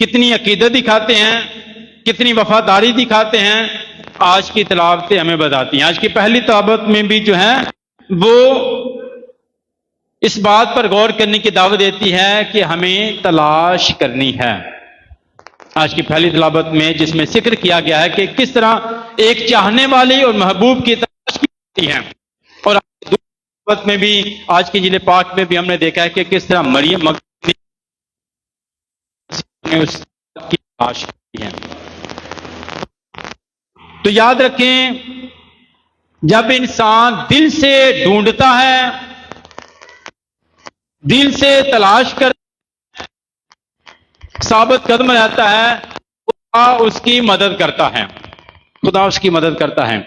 کتنی عقیدت دکھاتے ہیں، کتنی وفاداری دکھاتے ہیں، آج کی تلاوتیں ہمیں بتاتی ہیں۔ آج کی پہلی تلاوت میں بھی جو ہے وہ اس بات پر غور کرنے کی دعوت دیتی ہے کہ ہمیں تلاش کرنی ہے۔ آج کی پہلی تلاوت میں جس میں ذکر کیا گیا ہے کہ کس طرح ایک چاہنے والی اور محبوب کی تلاش کی جاتی ہے، اور دوسری تلاوت میں بھی آج کی انجیل پاک میں بھی ہم نے دیکھا ہے کہ کس طرح مریم مگدلینی نے اس کی تلاش کی ہے۔ تو یاد رکھیں، جب انسان دل سے ڈھونڈتا ہے، دل سے تلاش کر ثابت قدم رہتا ہے، خدا اس کی مدد کرتا ہے، خدا اس کی مدد کرتا ہے۔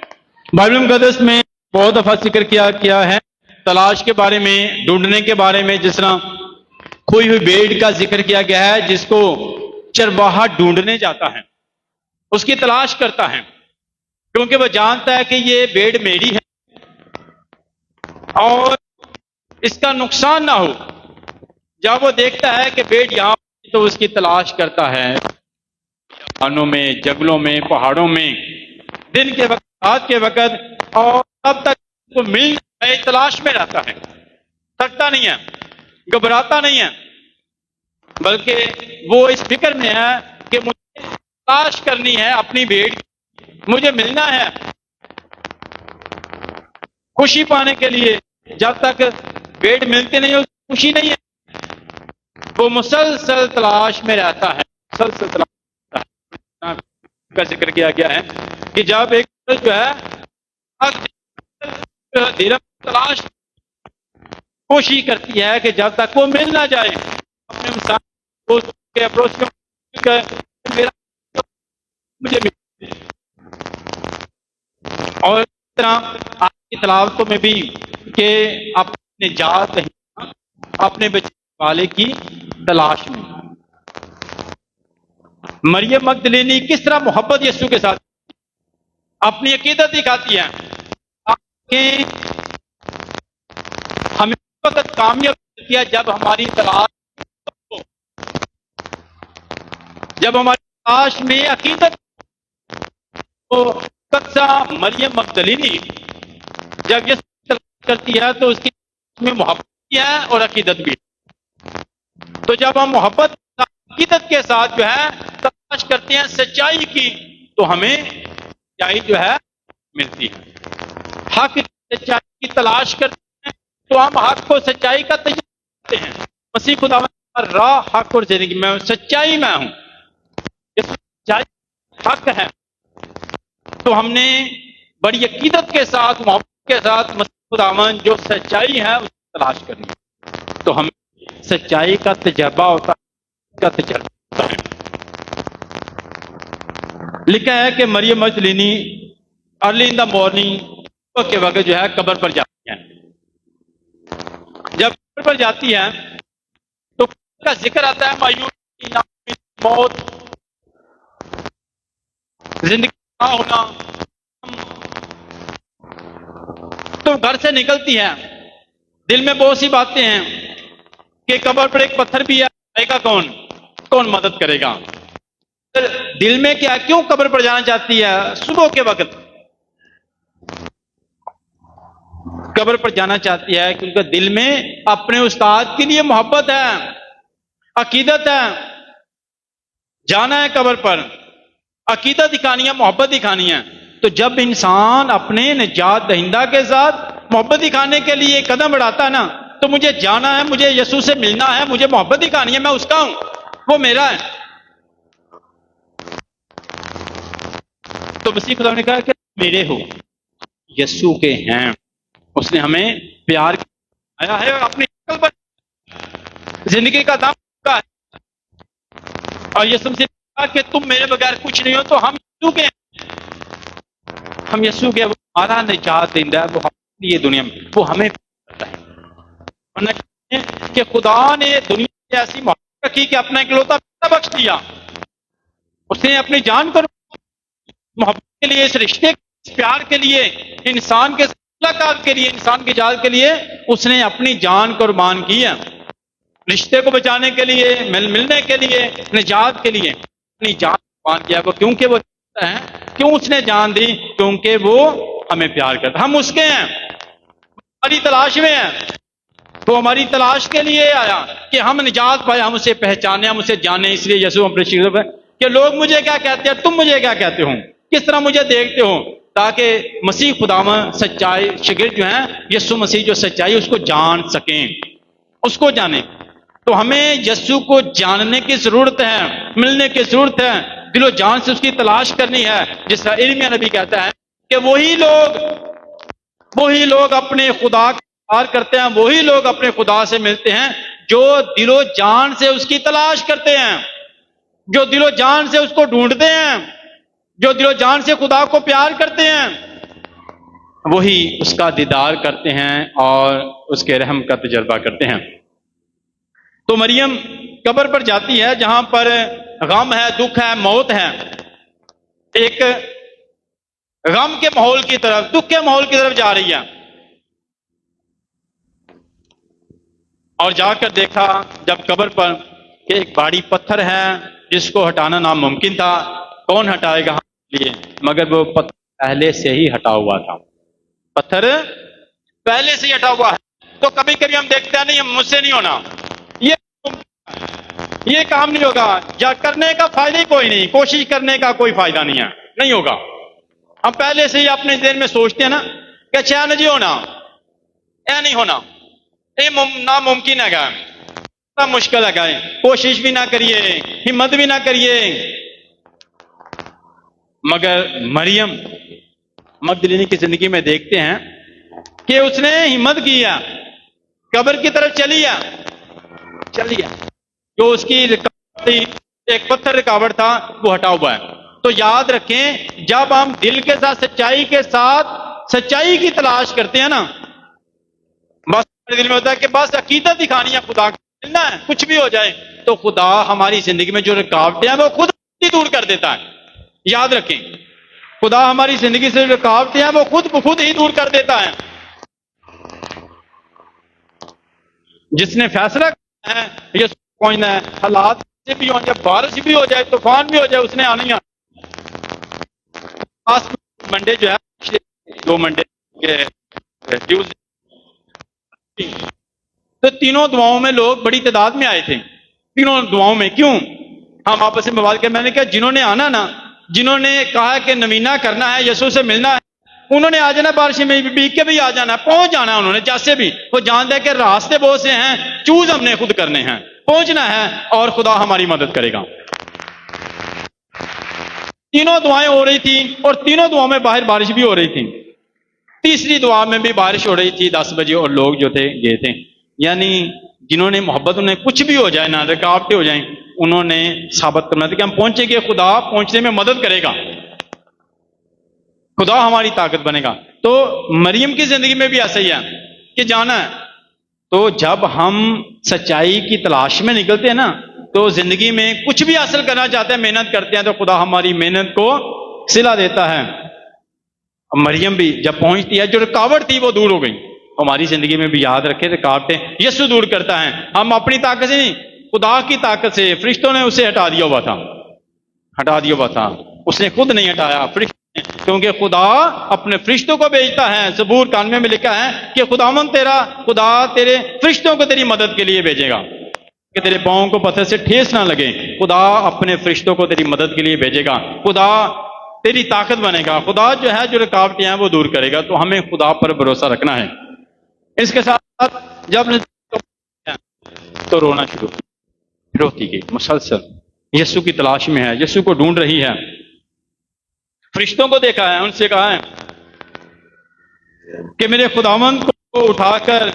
بائبل مقدس میں بہت دفعہ ذکر کیا ہے تلاش کے بارے میں، ڈھونڈنے کے بارے میں، جس طرح کھوئی ہوئی بھیڑ کا ذکر کیا گیا ہے جس کو چرواہا ڈھونڈنے جاتا ہے، اس کی تلاش کرتا ہے، کیونکہ وہ جانتا ہے کہ یہ بھیڑ میری ہے اور اس کا نقصان نہ ہو۔ جب وہ دیکھتا ہے کہ بھیڑ یہاں تو اس کی تلاش کرتا ہے، خانوں میں، جنگلوں میں، پہاڑوں میں، دن کے وقت، رات کے وقت، اور تب تک وہ مل جائے تلاش میں رہتا ہے، تھکتا نہیں ہے، گھبراتا نہیں ہے، بلکہ وہ اس فکر میں ہے کہ مجھے تلاش کرنی ہے اپنی بھیڑ، مجھے ملنا ہے خوشی پانے کے لیے۔ جب تک بھیڑ ملتی نہیں، خوشی نہیں ہے، وہ مسلسل تلاش میں رہتا ہے، مسلسل تلاش میں رہتا ہے۔ کا ذکر کیا گیا ہے کہ جب ایک جو ہے تلاش کوشش کرتی ہے کہ جب تک وہ مل نہ جائے اپنے انسان دوست کے اپروچ مجھے مل۔ اور اس طرح آج کی تلاوتوں میں بھی کہ اپنے نجات اپنے بچے والے کی تلاش میں مریم مگدلینی کس طرح محبت یسوع کے ساتھ اپنی عقیدت دکھاتی ہے کہ ہمیں اس وقت کامیاب کیا جب ہماری تلاش، جب ہماری تلاش میں عقیدت تو مریم مگدلینی جب یہ تلاش کرتی ہے تو اس کی میں محبت بھی ہے اور عقیدت بھی ہے۔ تو جب ہم محبت عقیدت کے ساتھ جو ہے تلاش کرتے ہیں سچائی کی، تو ہمیں سچائی جو ہے ملتی ہے۔ حق سچائی کی تلاش کرتے ہیں تو ہم حق کو سچائی کا تجربہ کرتے ہیں۔ مسیح خدا راہ، حق اور زندگی، میں سچائی میں ہوں، یہ سچائی حق ہے۔ تو ہم نے بڑی عقیدت کے ساتھ، محبت کے ساتھ مسیح خداوند جو سچائی ہے اس کی تلاش کرنی ہے، تو ہمیں سچائی کا تجربہ ہوتا ہے، کا تجربہ ہوتا ہے۔ لکھا ہے کہ مریم مگدلینی ارلی ان دا مارننگ کے وقت جو ہے قبر پر جاتی ہیں۔ جب قبر پر جاتی ہیں تو قبر کا ذکر آتا ہے، مایوسی، موت، زندگی نہ ہونا۔ تو گھر سے نکلتی ہے، دل میں بہت سی باتیں ہیں کہ قبر پر ایک پتھر بھی ہے، آئے گا کون، کون مدد کرے گا۔ دل میں کیا، کیوں قبر پر جانا چاہتی ہے؟ صبح کے وقت قبر پر جانا چاہتی ہے کیونکہ دل میں اپنے استاد کے لیے محبت ہے، عقیدت ہے، جانا ہے قبر پر، عقیدت دکھانی ہے، محبت دکھانی ہے۔ تو جب انسان اپنے نجات دہندہ کے ساتھ محبت دکھانے کے لیے قدم بڑھاتا ہے نا، تو مجھے جانا ہے، مجھے یسوع سے ملنا ہے، مجھے محبت دکھانی ہے، میں اس کا ہوں، وہ میرا ہے۔ تو مسیح خدا نے کہا کہ میرے ہو، یسوع کے ہیں، اس نے ہمیں پیار آیا ہے اور اپنی شکل پر زندگی کا دام کا ہے، اور یسوع سے کہا کہ تم میرے بغیر کچھ نہیں ہو، تو ہم یسوع کے ہیں، ہم یسوع کے، وہ ہمارا نجات دہندہ ہے، وہ ہماری یہ دنیا میں، وہ ہمیں کرتا ہے۔ کہ خدا نے دنیا سے ایسی محبت رکھی کہ اپنا اکلوتا بیٹا بخش دیا، اس نے اپنی جان کو محبت کے لیے، اس رشتے اس پیار کے لیے، انسان کے ملاقات کے لیے، انسان کے جال کے لیے اس نے اپنی جان قربان کی ہے۔ رشتے کو بچانے کے لیے، ملنے کے لیے، نجات کے لیے اپنی جان قربان کیا وہ، کیونکہ وہ چاہتا ہے، کیوں اس نے جان دی؟ کیونکہ وہ ہمیں پیار کرتا ہے، ہم اس کے ہیں، ہماری تلاش میں ہیں، تو ہماری تلاش کے لیے آیا کہ ہم نجات پائے، ہم اسے پہچانے، ہم اسے جانیں۔ اس لیے یسوع اپنے شاگردوں پر کہ لوگ مجھے کیا کہتے ہیں، تم مجھے کیا کہتے ہو، کس طرح مجھے دیکھتے ہو، تاکہ مسیح خداوند سچائی شاگرد جو ہیں، یسوع مسیح جو سچائی اس کو جان سکیں، اس کو جانیں۔ تو ہمیں یسوع کو جاننے کی ضرورت ہے، ملنے کی ضرورت ہے، دل و جان سے اس کی تلاش کرنی ہے۔ جس طرح ارمیہ نبی کہتا ہے کہ وہی لوگ اپنے خدا کا پیار کرتے ہیں، وہی لوگ اپنے خدا سے ملتے ہیں جو دل و جان سے اس کی تلاش کرتے ہیں، جو دل و جان سے اس کو ڈھونڈتے ہیں، جو دل و جان سے خدا کو پیار کرتے ہیں، وہی اس کا دیدار کرتے ہیں اور اس کے رحم کا تجربہ کرتے ہیں۔ تو مریم قبر پر جاتی ہے جہاں پر غم ہے، دکھ ہے، موت ہے، ایک غم کے ماحول کی طرف، دکھ کے ماحول کی طرف جا رہی ہے، اور جا کر دیکھا جب قبر پر کہ ایک بھاری پتھر ہے جس کو ہٹانا ناممکن تھا، کون ہٹائے گا ہمارے لیے، مگر وہ پتھر پہلے سے ہی ہٹا ہوا تھا، پتھر پہلے سے ہی ہٹا ہوا ہے۔ تو کبھی کبھی ہم دیکھتے ہیں نہیں، مجھ سے نہیں ہونا، یہ کام نہیں ہوگا، یا کرنے کا فائدہ ہی کوئی نہیں، کوشش کرنے کا کوئی فائدہ نہیں ہے، نہیں ہوگا۔ ہم پہلے سے ہی اپنے ذہن میں سوچتے ہیں نا کہ اچھا نہیں ہونا، اے نہیں ہونا، یہ ناممکن ہے گا، مشکل ہے گا، کوشش بھی نہ کریے، ہمت بھی نہ کریے۔ مگر مریم مگدلینی کی زندگی میں دیکھتے ہیں کہ اس نے ہمت کیا، قبر کی طرف چلی ہے، جو اس کی رکاوٹ تھی، ایک پتھر رکاوٹ تھا، وہ ہٹا ہوا ہے۔ تو یاد رکھیں، جب ہم دل کے ساتھ سچائی کی تلاش کرتے ہیں نا، بس ہمارے دل میں ہوتا ہے کہ بس عقیدت دکھانی ہے، خدا کو ملنا ہے، کچھ بھی ہو جائے، تو خدا ہماری زندگی میں جو رکاوٹیں ہیں وہ خود ہی دور کر دیتا ہے۔ یاد رکھیں، خدا ہماری زندگی سے جو رکاوٹیں ہیں وہ خود ہی دور کر دیتا ہے۔ جس نے فیصلہ کرنا ہے یہ پہنچنا ہے، حالات سے بھی ہو جائے، بارش بھی ہو جائے، طوفان بھی ہو جائے، اس نے آنا ہی آنا۔ منڈے جو ہے، 2 منڈے کے تو تینوں دعاؤں میں لوگ بڑی تعداد میں آئے تھے، تینوں دعاؤں میں۔ کیوں؟ ہم آپس میں بات کر، میں نے کہا جنہوں نے آنا نا، جنہوں نے کہا کہ نوینہ کرنا ہے، یسوع سے ملنا ہے، انہوں نے آ جانا، بارش میں بیگ کے بھی آ جانا، پہنچ جانا ہے انہوں نے جیسے بھی۔ وہ جانتے ہیں کہ راستے بہت سے ہیں، چوز ہم نے خود کرنے ہیں، پہنچنا ہے، اور خدا ہماری مدد کرے گا۔ تینوں دعائیں ہو رہی تھیں، اور تینوں دعاؤں میں باہر بارش بھی ہو رہی تھی۔ تیسری دعا میں بھی بارش ہو رہی تھی 10 بجے، اور لوگ جو تھے گئے تھے۔ یعنی جنہوں نے محبت، انہیں کچھ بھی ہو جائے نا، رکاوٹیں ہو جائیں، انہوں نے ثابت کرنا تھا کہ ہم پہنچیں گے، خدا پہنچنے میں مدد کرے گا، خدا ہماری طاقت بنے گا۔ تو مریم کی زندگی میں بھی ایسا ہی ہے کہ جانا ہے۔ تو جب ہم سچائی کی تلاش میں نکلتے ہیں نا، تو زندگی میں کچھ بھی حاصل کرنا چاہتے ہیں، محنت کرتے ہیں، تو خدا ہماری محنت کو صلہ دیتا ہے۔ مریم بھی جب پہنچتی ہے، جو رکاوٹ تھی وہ دور ہو گئی۔ ہماری زندگی میں بھی یاد رکھے، رکاوٹیں یسوع دور کرتا ہے، ہم اپنی طاقت سے نہیں، خدا کی طاقت سے۔ فرشتوں نے اسے ہٹا دیا ہوا تھا، اس نے خود نہیں ہٹایا، فرشتوں نے، کیونکہ خدا اپنے فرشتوں کو بھیجتا ہے۔ زبور 91 میں لکھا ہے کہ خدا تیرے فرشتوں کو تیری مدد کے لیے بھیجے گا کہ تیرے پاؤں کو پتھر سے ٹھیس نہ لگے۔ خدا اپنے فرشتوں کو تیری مدد کے لیے بھیجے گا، خدا تیری طاقت بنے گا، خدا جو ہے جو رکاوٹیں ہیں وہ دور کرے گا۔ تو ہمیں خدا پر بھروسہ رکھنا ہے۔ اس کے ساتھ جب تو رونا شروع، روتی گئی مسلسل، یسوع کی تلاش میں ہے، یسوع کو ڈھونڈ رہی ہے۔ فرشتوں کو دیکھا ہے، ان سے کہا ہے کہ میرے خداوند کو اٹھا کر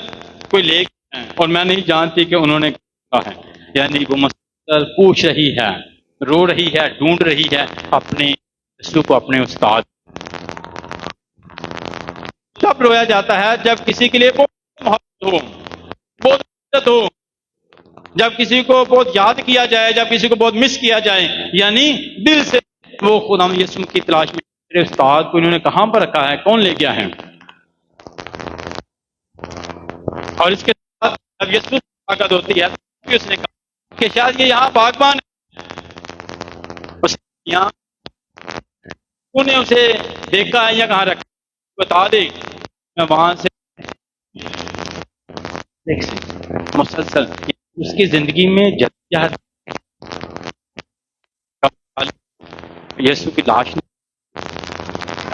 کوئی لے گیا ہے، اور میں نہیں جانتی کہ انہوں نے کہا ہے۔ یعنی وہ مسلسل پوچھ رہی ہے، رو رہی ہے، ڈھونڈ رہی ہے اپنے یسوع کو، اپنے استاد۔ جب رویا جاتا ہے جب کسی کے لیے بہت محبت ہو، بہت عزت ہو، جب کسی کو بہت یاد کیا جائے، جب کسی کو بہت مس کیا جائے، یعنی دل سے وہ خدا یسوع کی تلاش میں، میرے استاد کو انہوں نے کہاں پر رکھا ہے، کون لے گیا ہے۔ اور اس کے ساتھ جب یسوع کی طاقت ہوتی ہے، کہ اس نے کہا کہ شاید یہ یہاں باغبان ہے، اس نے یہاں انہیں اسے دیکھا ہے یا کہاں رکھا، بتا دے، میں وہاں سے دیکھ سکتا مسلسل اس کی زندگی میں جدوجہد، یسوع کی لاش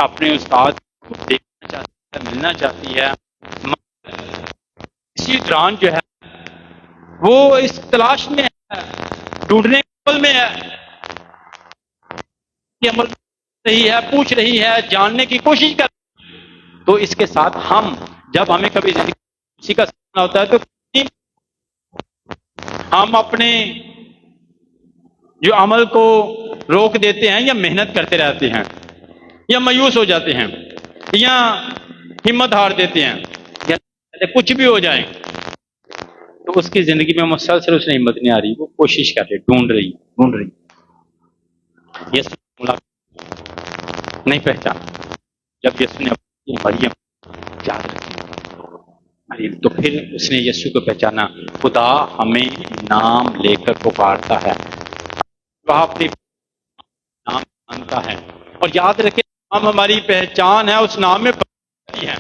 اپنے استاد کو دیکھنا چاہتی ہے، ملنا چاہتی ہے، اسی دوران جو ہے وہ اس تلاش میں ہے، ڈھونڈنے کے عمل میں ہے، کہ عمل رہی ہے، پوچھ رہی ہے، جاننے کی کوشش کر رہی ہے۔ تو اس کے ساتھ ہم جب ہمیں کبھی زندگی کسی کا سامنا ہوتا ہے تو ہم اپنے جو عمل کو روک دیتے ہیں یا محنت کرتے رہتے ہیں یا مایوس ہو جاتے ہیں یا ہمت ہار دیتے ہیں یا کچھ بھی ہو جائے، تو اس کی زندگی میں مسلسل اس نے ہمت نہیں آ رہی، وہ کوشش کر رہی، ڈھونڈ رہی یسوع سے ملاقات نہیں پہچانا۔ جب یسوع نے اپنی مریم یاد رکھی مریم، تو پھر اس نے یسوع کو پہچانا، خدا ہمیں نام لے کر پکارتا ہے، وہ اپنی نام مانتا ہے، اور یاد رکھے نام ہماری پہچان ہے، اس نام میں ہے،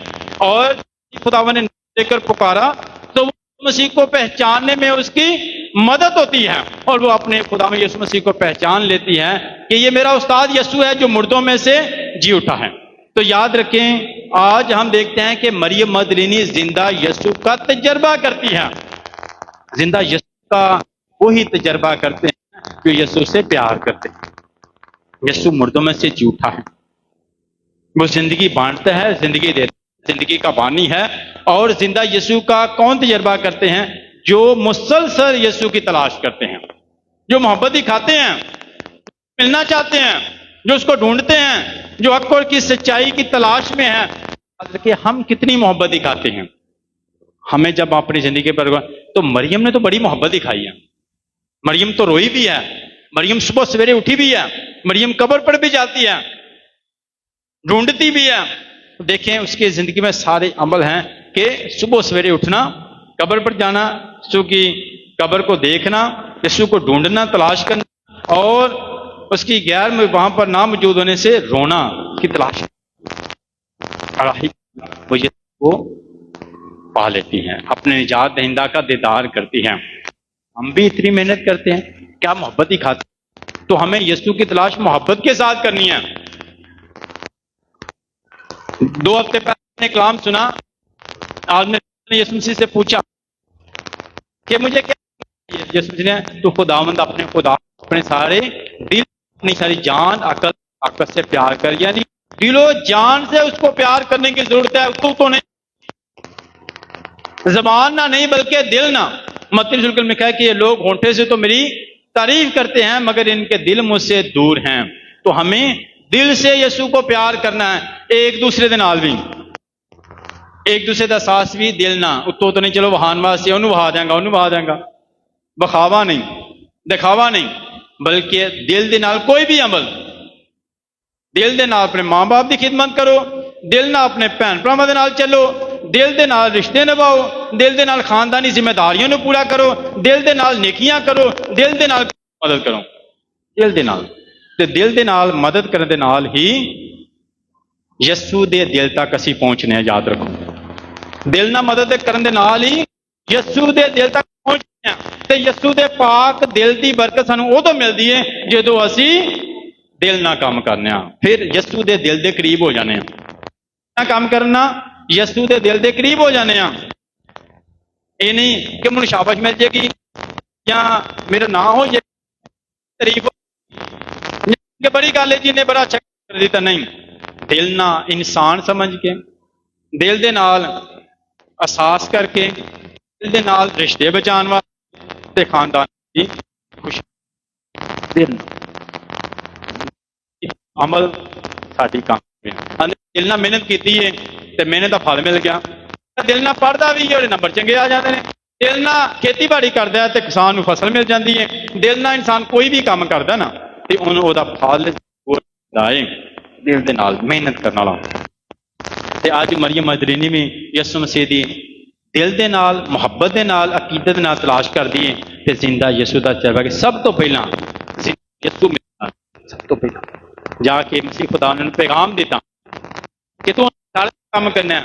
اور خداوند نے نام لے کر پکارا تو وہ مسیح کو پہچاننے میں اس کی مدد ہوتی ہے، اور وہ اپنے خدا میں یسوع مسیح کو پہچان لیتی ہے کہ یہ میرا استاد یسوع ہے جو مردوں میں سے جی اٹھا ہے۔ تو یاد رکھیں آج ہم دیکھتے ہیں کہ مریم مدلینی زندہ یسوع کا تجربہ کرتی ہے، زندہ یسوع کا وہی تجربہ کرتے ہیں جو یسوع سے پیار کرتے ہیں۔ یسوع مردوں میں سے جی اٹھا ہے، وہ زندگی بانٹتا ہے، زندگی دیتا ہے، زندگی کا بانی ہے، اور زندہ یسوع کا کون تجربہ کرتے ہیں؟ جو مسلسل یسوع کی تلاش کرتے ہیں، جو محبت دکھاتے ہیں، ملنا چاہتے ہیں، جو اس کو ڈھونڈتے ہیں، جو حق اور کی سچائی کی تلاش میں ہے۔ کہ ہم کتنی محبت دکھاتے ہیں، ہمیں جب اپنی زندگی پر، تو مریم نے تو بڑی محبت دکھائی ہے، مریم تو روئی بھی ہے، مریم صبح سویرے اٹھی بھی ہے، مریم قبر پر بھی جاتی ہے، ڈھونڈتی بھی ہے۔ دیکھیں اس کی زندگی میں سارے عمل ہیں کہ صبح سویرے اٹھنا، قبر پر جانا، یسوع کی قبر کو دیکھنا، یسوع کو ڈھونڈنا، تلاش کرنا، اور اس کی غیر میں وہاں پر نہ موجود ہونے سے رونا کی تلاش، وہ یسوع کو پا لیتی ہیں، اپنے نجات دہندہ کا دیدار کرتی ہیں۔ ہم بھی اتنی محنت کرتے ہیں، کیا محبت دکھاتے ہیں؟ تو ہمیں یسوع کی تلاش محبت کے ساتھ کرنی ہے۔ 2 ہفتے پہلے میں نے کلام سنا، آج میں نے یسوع مسیح سے پوچھا کہ مجھے کیا چاہیے؟ یسوع مسیح نے تو خداوند اپنے خدا اپنے سارے دل، اپنی ساری جان، عقل، طاقت سے پیار کر، یعنی دل و جان سے اس کو پیار کرنے کی ضرورت ہے، تو نہیں زبان نہ نہیں بلکہ دل نہ۔ متی رسول میں کہا کہ یہ لوگ ہونٹے سے تو میری تعریف کرتے ہیں مگر ان کے دل مجھ سے دور ہیں۔ تو ہمیں دل سے یسوع کو پیار کرنا ہے، ایک دوسرے دے نال بھی، ایک دوسرے دا ساس بھی دل نہ اتو تو نہیں چلو وہان واسطے انہوں وہا دیں گا، انہوں وہا دیں گا، بخاوا نہیں، دکھاوا نہیں، بلکہ دل دے نال کوئی بھی عمل، دل دے نال اپنے ماں باپ دی خدمت کرو، دل نال اپنے بہن بھراواں دے نال چلو، دل دے نال رشتے نبھاؤ، دل دے نال خاندانی ذمہ داریاں نو پورا کرو، دل دے نال نیکیاں کرو، دل دے نال مدد کرو، دل دے نال، تے دل دے نال مدد کرنے دے نال ہی یسوع دے دل تک اسی پہنچنے ہیں۔ یاد رکھو دل نہ مدد کرنے دے نال ہی یسوع دے دل تک پہنچنے ہیں، تے یسوع دے پاک دل دی برکت سانو ادو ملدی ہے جدو اسی دل نہ کام کرنے ہاں، پھر یسوع دے دل دے قریب ہو جانے ہیں۔ نہ کام کرنا یسوع دے دل دے قریب ہو جانے ہاں، یہ نہیں کہ مجھے شاباش مل جائے گی یا میرا نہ ہو جائے تعریف کہ بڑی گل ہے جی نے بڑا اچھا کر دیتا، نہیں، دل نہ انسان سمجھ کے، دل دے نال احساس کر کے، دل دے نال رشتے بچان واسطے، خاندان کی خوشی، دل عمل ساری کام دل نہ محنت کیتی ہے تے محنت کا پھل مل گیا، دل نہ پڑھتا بھی ہے نمبر چنگے آ جاتے ہیں، دل نہ کھیتی باڑی کرتا ہے تے کسان نو فصل مل جاتی ہے، دل نہ انسان کوئی بھی کام کرتا نا تے انہوں او دا پھل لائے، دل دے نال محنت کرنے والا۔ تے آج مریم مجدلینی میں یسوع مسیح دی ਦਿਲ ਦੇ ਨਾਲ, ਮੁਹੱਬਤ ਦੇ ਨਾਲ, ਅਕੀਦਤ ਦੇ ਨਾਲ ਤਲਾਸ਼ ਕਰਦੀ ਹੈ ਤੇ ਜ਼ਿੰਦਾ ਯਿਸੂ ਦਾ ਚਰਬਾ ਕਿ ਸਭ ਤੋਂ ਪਹਿਲਾਂ ਯਿਸੂ ਮਿਲਣਾ, ਸਭ ਤੋਂ ਪਹਿਲਾਂ ਜਾ ਕੇ ਮਸੀਹ ਖੁਦਾ ਨੇ ਪੈਗਾਮ ਦਿੱਤਾ ਕਿ ਤੂੰ ਨਾਲ ਕੰਮ ਕਰਨਾ ਹੈ,